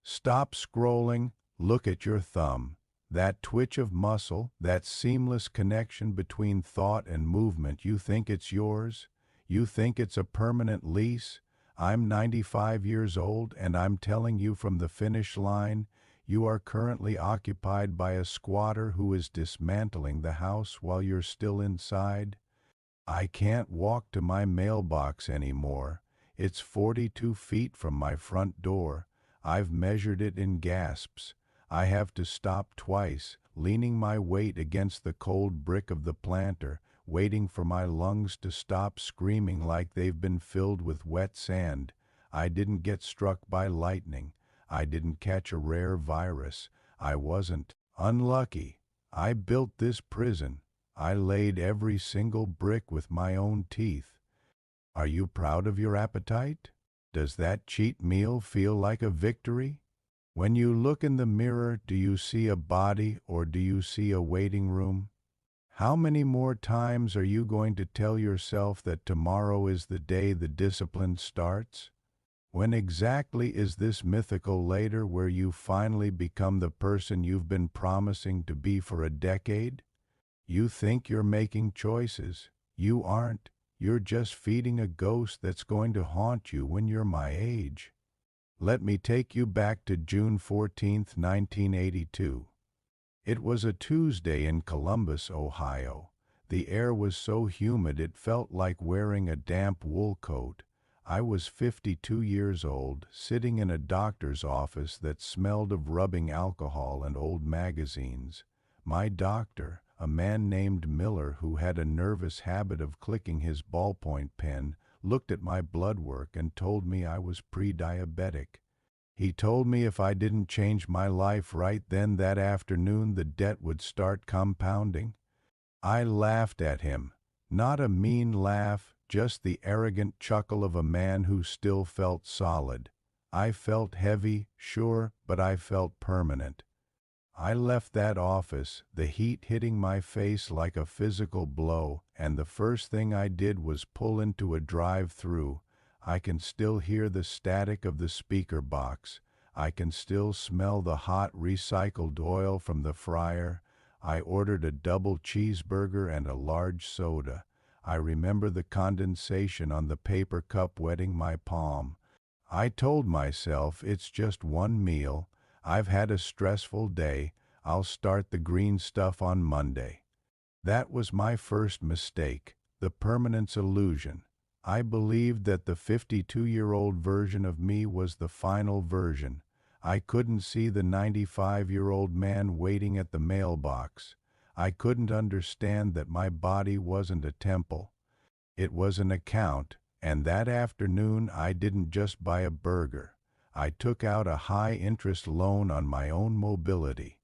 Stop scrolling, look at your thumb. That twitch of muscle, that seamless connection between thought and movement, you think it's yours? You think it's a permanent lease? I'm 95 years old and I'm telling you from the finish line, you are currently occupied by a squatter who is dismantling the house while you're still inside. I can't walk to my mailbox anymore. It's 42 feet from my front door. I've measured it in gasps. I have to stop twice, leaning my weight against the cold brick of the planter, waiting for my lungs to stop screaming like they've been filled with wet sand. I didn't get struck by lightning. I didn't catch a rare virus. I wasn't unlucky. I built this prison. I laid every single brick with my own teeth. Are you proud of your appetite? Does that cheat meal feel like a victory? When you look in the mirror, do you see a body or do you see a waiting room? How many more times are you going to tell yourself that tomorrow is the day the discipline starts? When exactly is this mythical later where you finally become the person you've been promising to be for a decade? You think you're making choices. You aren't. You're just feeding a ghost that's going to haunt you when you're my age. Let me take you back to June 14th, 1982. It was a Tuesday in Columbus, Ohio. The air was so humid it felt like wearing a damp wool coat. I was 52 years old, sitting in a doctor's office that smelled of rubbing alcohol and old magazines. My doctor, a man named Miller who had a nervous habit of clicking his ballpoint pen, looked at my blood work and told me I was pre-diabetic. He told me if I didn't change my life right then that afternoon, the debt would start compounding. I laughed at him. Not a mean laugh, just the arrogant chuckle of a man who still felt solid. I felt heavy, sure, but I felt permanent. I left that office, the heat hitting my face like a physical blow, and the first thing I did was pull into a drive-through. I can still hear the static of the speaker box. I can still smell the hot recycled oil from the fryer. I ordered a double cheeseburger and a large soda. I remember the condensation on the paper cup wetting my palm. I told myself it's just one meal. I've had a stressful day. I'll start the green stuff on Monday. That was my first mistake, the permanence illusion. I believed that the 52-year-old version of me was the final version. I couldn't see the 95-year-old man waiting at the mailbox. I couldn't understand that my body wasn't a temple. It was an account, and that afternoon I didn't just buy a burger. I took out a high-interest loan on my own mobility.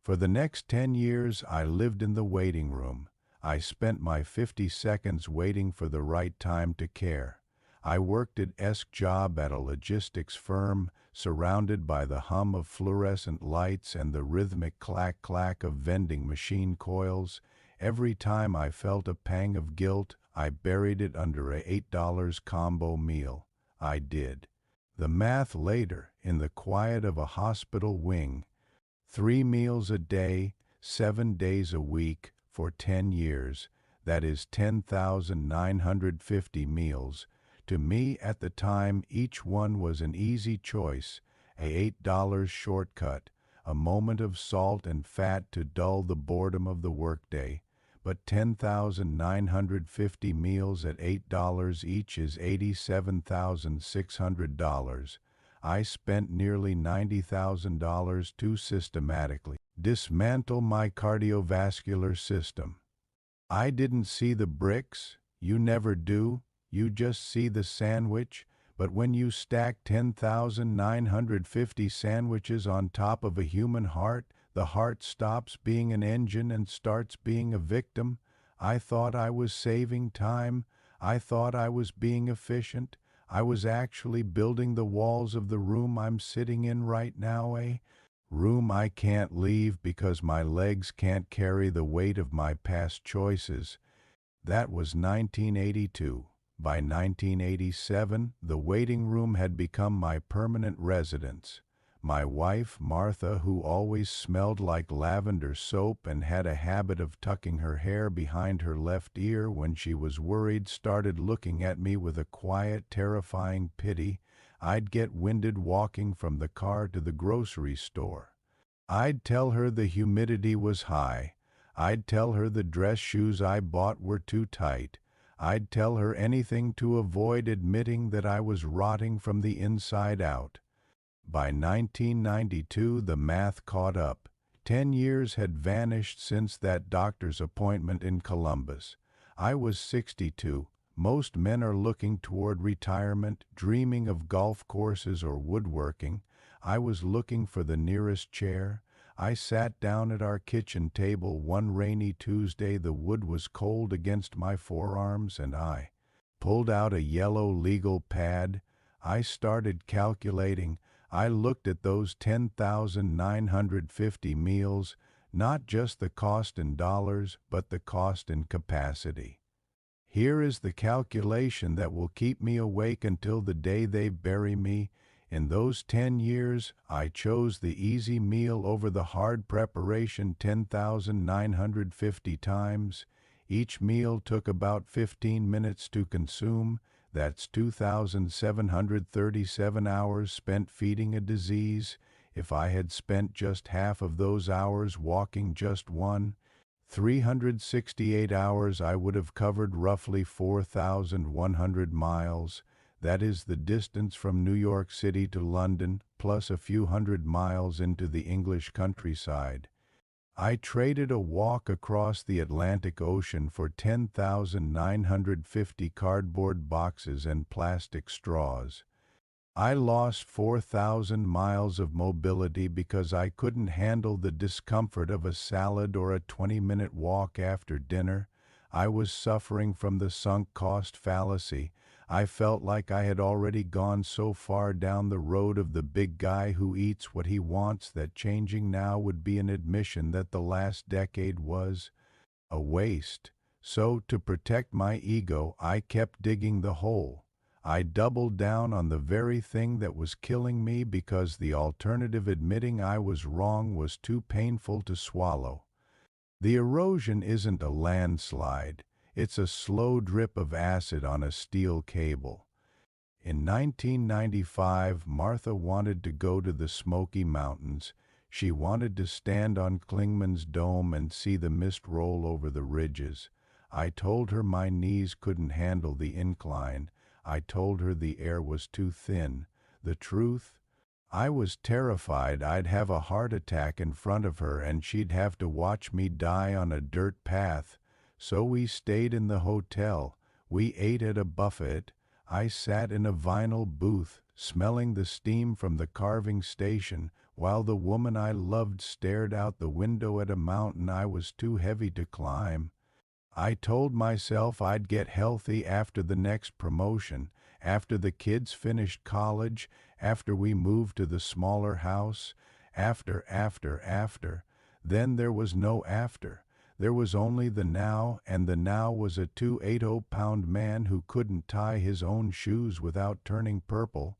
For the next 10 years, I lived in the waiting room. I spent my 50 seconds waiting for the right time to care. I worked at desk job at a logistics firm, surrounded by the hum of fluorescent lights and the rhythmic clack-clack of vending machine coils. Every time I felt a pang of guilt, I buried it under a $8 combo meal. I did. The math later, in the quiet of a hospital wing. 3 meals a day, 7 days a week, for 10 years. That is 10,950 meals. To me at the time, each one was an easy choice, a $8 shortcut, a moment of salt and fat to dull the boredom of the workday. But 10,950 meals at $8 each is $87,600. I spent nearly $90,000 to systematically dismantle my cardiovascular system. I didn't see the bricks. You never do. You just see the sandwich. But when you stack 10,950 sandwiches on top of a human heart, the heart stops being an engine and starts being a victim. I thought I was saving time. I thought I was being efficient. I was actually building the walls of the room I'm sitting in right now, a room I can't leave because my legs can't carry the weight of my past choices. That was 1982. By 1987, the waiting room had become my permanent residence. My wife, Martha, who always smelled like lavender soap and had a habit of tucking her hair behind her left ear when she was worried, started looking at me with a quiet, terrifying pity. I'd get winded walking from the car to the grocery store. I'd tell her the humidity was high. I'd tell her the dress shoes I bought were too tight. I'd tell her anything to avoid admitting that I was rotting from the inside out. By 1992, the math caught up. 10 years had vanished since that doctor's appointment in Columbus. I was 62. Most men are looking toward retirement, dreaming of golf courses or woodworking. I was looking for the nearest chair. I sat down at our kitchen table one rainy Tuesday. The wood was cold against my forearms, and I pulled out a yellow legal pad. I started calculating. I looked at those 10,950 meals, not just the cost in dollars, but the cost in capacity. Here is the calculation that will keep me awake until the day they bury me. In those 10 years, I chose the easy meal over the hard preparation 10,950 times. Each meal took about 15 minutes to consume. That's 2,737 hours spent feeding a disease. If I had spent just half of those hours walking just 368 hours, I would have covered roughly 4,100 miles. That is the distance from New York City to London, plus a few hundred miles into the English countryside. I traded a walk across the Atlantic Ocean for 10,950 cardboard boxes and plastic straws. I lost 4,000 miles of mobility because I couldn't handle the discomfort of a salad or a 20-minute walk after dinner. I was suffering from the sunk cost fallacy. I felt like I had already gone so far down the road of the big guy who eats what he wants that changing now would be an admission that the last decade was a waste. So, to protect my ego, I kept digging the hole. I doubled down on the very thing that was killing me because the alternative, admitting I was wrong, was too painful to swallow. The erosion isn't a landslide. It's a slow drip of acid on a steel cable. In 1995, Martha wanted to go to the Smoky Mountains. She wanted to stand on Klingman's Dome and see the mist roll over the ridges. I told her my knees couldn't handle the incline. I told her the air was too thin. The truth? I was terrified I'd have a heart attack in front of her and she'd have to watch me die on a dirt path. So we stayed in the hotel. We ate at a buffet. I sat in a vinyl booth, smelling the steam from the carving station, while the woman I loved stared out the window at a mountain I was too heavy to climb. I told myself I'd get healthy after the next promotion, after the kids finished college, after we moved to the smaller house, after. Then there was no after. There was only the now, and the now was a 280-pound man who couldn't tie his own shoes without turning purple.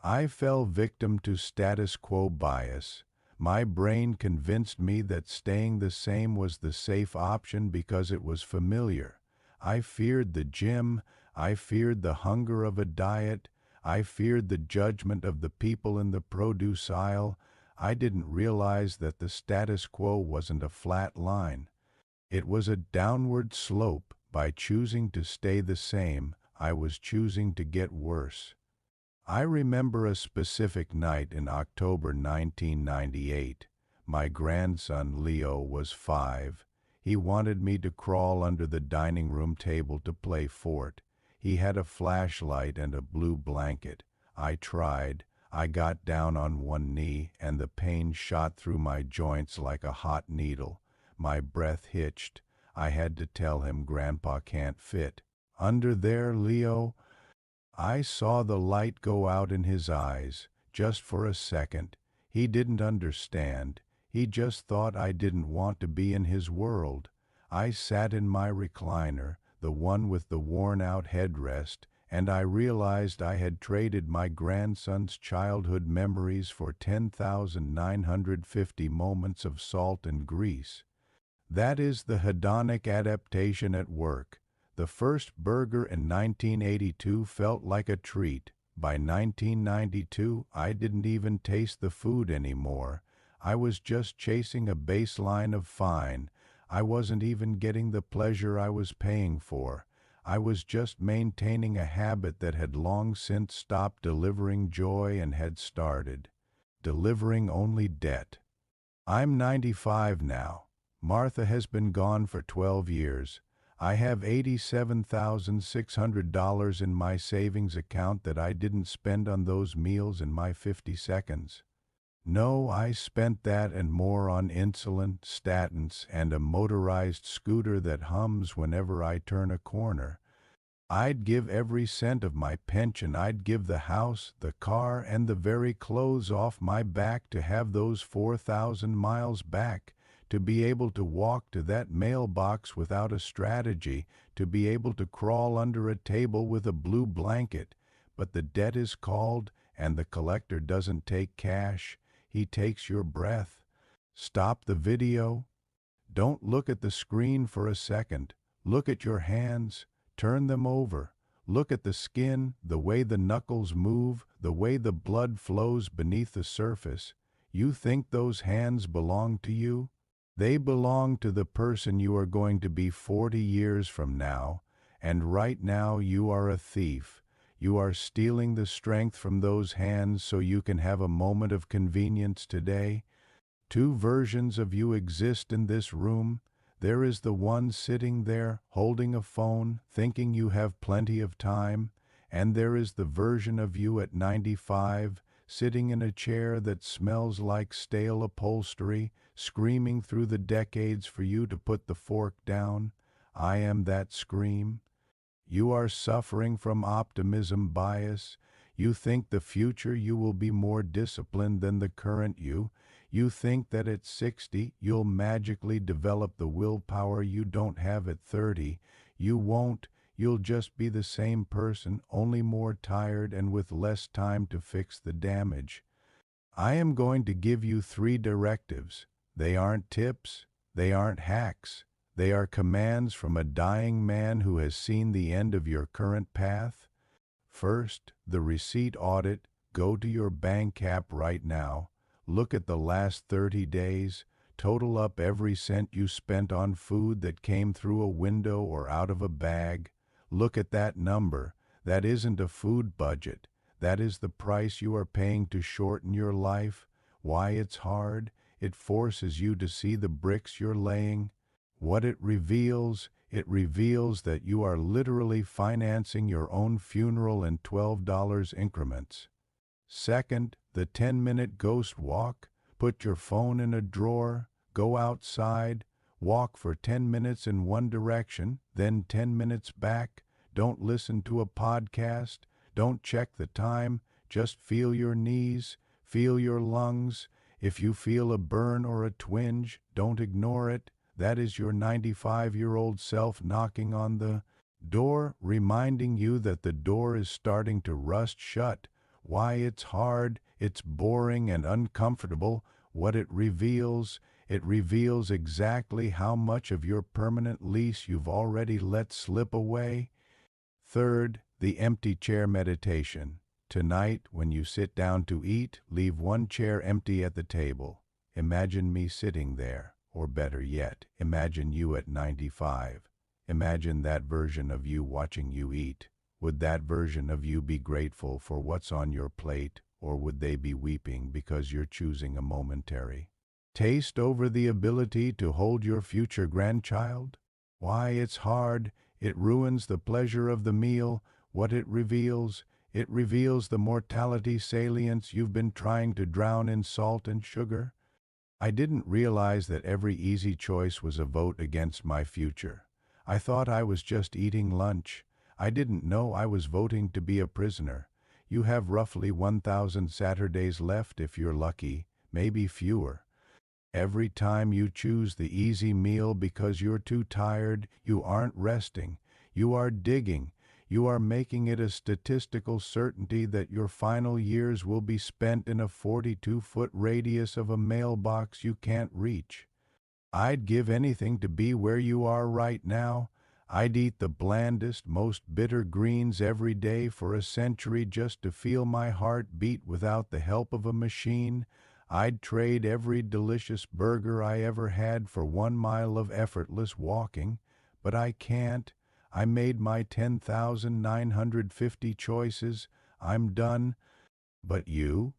I fell victim to status quo bias. My brain convinced me that staying the same was the safe option because it was familiar. I feared the gym. I feared the hunger of a diet. I feared the judgment of the people in the produce aisle. I didn't realize that the status quo wasn't a flat line. It was a downward slope. By choosing to stay the same, I was choosing to get worse. I remember a specific night in October 1998. My grandson Leo was 5. He wanted me to crawl under the dining room table to play fort. He had a flashlight and a blue blanket. I tried. I got down on one knee, and the pain shot through my joints like a hot needle. My breath hitched. I had to tell him, "Grandpa can't fit under there, Leo." I saw the light go out in his eyes, just for a second. He didn't understand. He just thought I didn't want to be in his world. I sat in my recliner, the one with the worn-out headrest, and I realized I had traded my grandson's childhood memories for 10,950 moments of salt and grease. That is the hedonic adaptation at work. The first burger in 1982 felt like a treat. By 1992, I didn't even taste the food anymore. I was just chasing a baseline of fine. I wasn't even getting the pleasure I was paying for. I was just maintaining a habit that had long since stopped delivering joy and had started delivering only debt. I'm 95 now. Martha has been gone for 12 years. I have $87,600 in my savings account that I didn't spend on those meals in my 50 seconds. No, I spent that and more on insulin, statins, and a motorized scooter that hums whenever I turn a corner. I'd give every cent of my pension, I'd give the house, the car, and the very clothes off my back to have those 4,000 miles back, to be able to walk to that mailbox without a strategy, to be able to crawl under a table with a blue blanket. But the debt is called, and the collector doesn't take cash, he takes your breath. Stop the video. Don't look at the screen for a second. Look at your hands. Turn them over. Look at the skin, the way the knuckles move, the way the blood flows beneath the surface. You think those hands belong to you? They belong to the person you are going to be 40 years from now, and right now you are a thief. You are stealing the strength from those hands so you can have a moment of convenience today. Two versions of you exist in this room. There is the one sitting there, holding a phone, thinking you have plenty of time, and there is the version of you at 95, sitting in a chair that smells like stale upholstery, screaming through the decades for you to put the fork down. I am that scream. You are suffering from optimism bias. You think the future you will be more disciplined than the current you. You think that at 60 you'll magically develop the willpower you don't have at 30. You won't. You'll just be the same person, only more tired and with less time to fix the damage. I am going to give you 3 directives. They aren't tips. They aren't hacks. They are commands from a dying man who has seen the end of your current path. First, the receipt audit. Go to your bank app right now. Look at the last 30 days. Total up every cent you spent on food that came through a window or out of a bag. Look at that number. That isn't a food budget. That is the price you are paying to shorten your life. Why it's hard? It forces you to see the bricks you're laying. What it reveals that you are literally financing your own funeral in $12 increments. Second, the 10-minute ghost walk. Put your phone in a drawer, go outside, walk for 10 minutes in one direction, then 10 minutes back. Don't listen to a podcast. Don't check the time. Just feel your knees, feel your lungs. If you feel a burn or a twinge, don't ignore it. That is your 95-year-old self knocking on the door, reminding you that the door is starting to rust shut. Why it's hard, it's boring and uncomfortable. What it reveals exactly how much of your permanent lease you've already let slip away. Third, the empty chair meditation. Tonight, when you sit down to eat, leave one chair empty at the table. Imagine me sitting there, or better yet, imagine you at 95. Imagine that version of you watching you eat. Would that version of you be grateful for what's on your plate, or would they be weeping because you're choosing a momentary taste over the ability to hold your future grandchild? Why it's hard, it ruins the pleasure of the meal. What it reveals the mortality salience you've been trying to drown in salt and sugar. I didn't realize that every easy choice was a vote against my future. I thought I was just eating lunch. I didn't know I was voting to be a prisoner. You have roughly 1,000 Saturdays left if you're lucky, maybe fewer. Every time you choose the easy meal because you're too tired, you aren't resting. You are digging. You are making it a statistical certainty that your final years will be spent in a 42-foot radius of a mailbox you can't reach. I'd give anything to be where you are right now. I'd eat the blandest, most bitter greens every day for a century just to feel my heart beat without the help of a machine. I'd trade every delicious burger I ever had for 1 mile of effortless walking, but I can't. I made my 10,950 choices. I'm done. But you?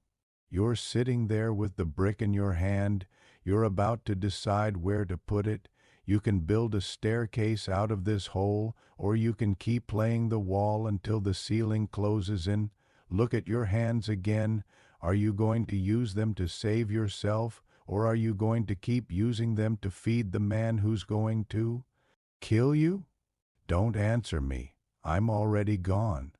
You're sitting there with the brick in your hand. You're about to decide where to put it. You can build a staircase out of this hole, or you can keep playing the wall until the ceiling closes in. Look at your hands again. Are you going to use them to save yourself, or are you going to keep using them to feed the man who's going to kill you? Don't answer me. I'm already gone.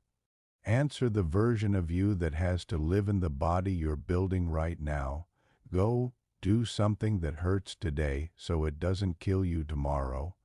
Answer the version of you that has to live in the body you're building right now. Go do something that hurts today so it doesn't kill you tomorrow.